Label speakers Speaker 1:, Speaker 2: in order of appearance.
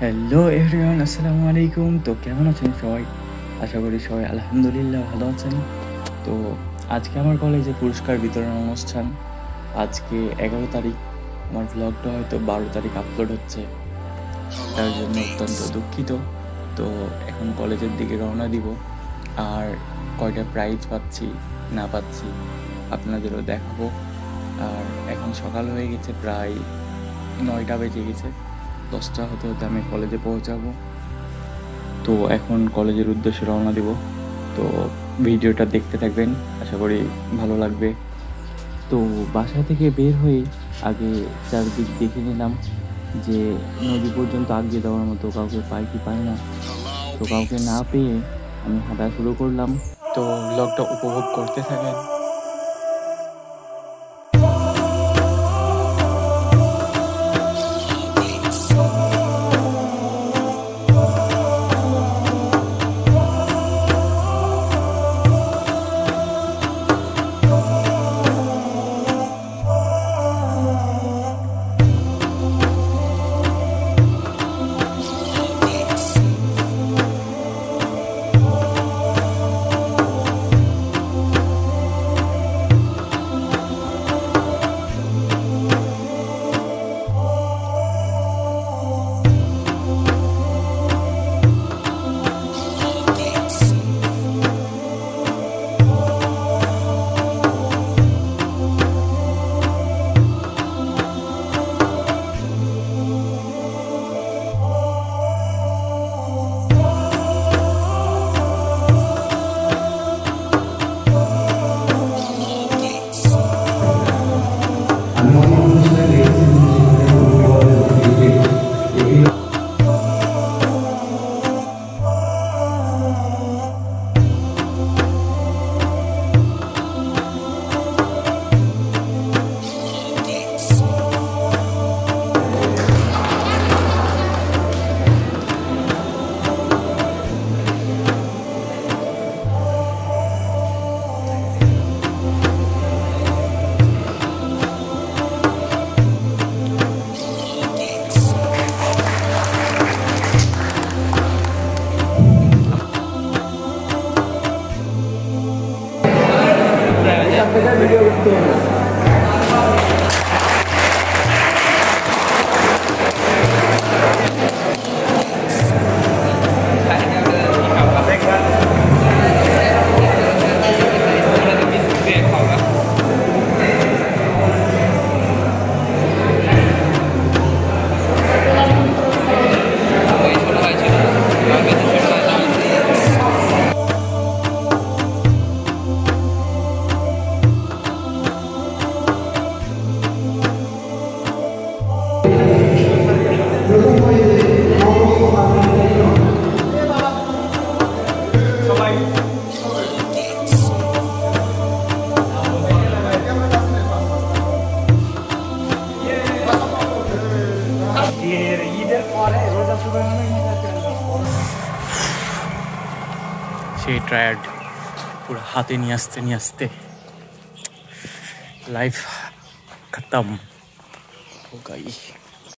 Speaker 1: Hello everyone, আসসালামু আলাইকুম। তো কেমন আছেন সবাই? আশা করি সবাই আলহামদুলিল্লাহ ভালো আছেন। তো আজকে আমার কলেজে পুরস্কার বিতরণ অনুষ্ঠান। আজকে 11 তারিখ। আমার ভ্লগটা হয়তো 12 তারিখ আপলোড হচ্ছে, তার জন্য অত্যন্ত দুঃখিত। তো এখন কলেজের দিকে রওনা দিব। আর কয়টা প্রাইজ পাচ্ছি না পাচ্ছি আপনাদেরও দেখাবো। আর এখন সকাল হয়ে গেছে, প্রায় 9টা বেজে গেছে। 10টা হতে হতে আমি কলেজে পৌঁছাবো। তো এখন কলেজের উদ্দেশ্যে রওনা দিব। তো ভিডিওটা দেখতে থাকবেন, আশা করি ভালো লাগবে। তো বাসা থেকে বের হয়ে আগে চারদিক দেখে নিলাম যে নদী পর্যন্ত আগিয়ে দেওয়ার মতো কাউকে পাই কি পাই না। তো কাউকে না পেয়ে আমি হাঁটা শুরু করলাম। তো ব্লগটা উপভোগ করতে থাকেন। সেই টায়ার্ড, পুরো হাতে নিয়ে আসতে লাইফ খতম हो गई।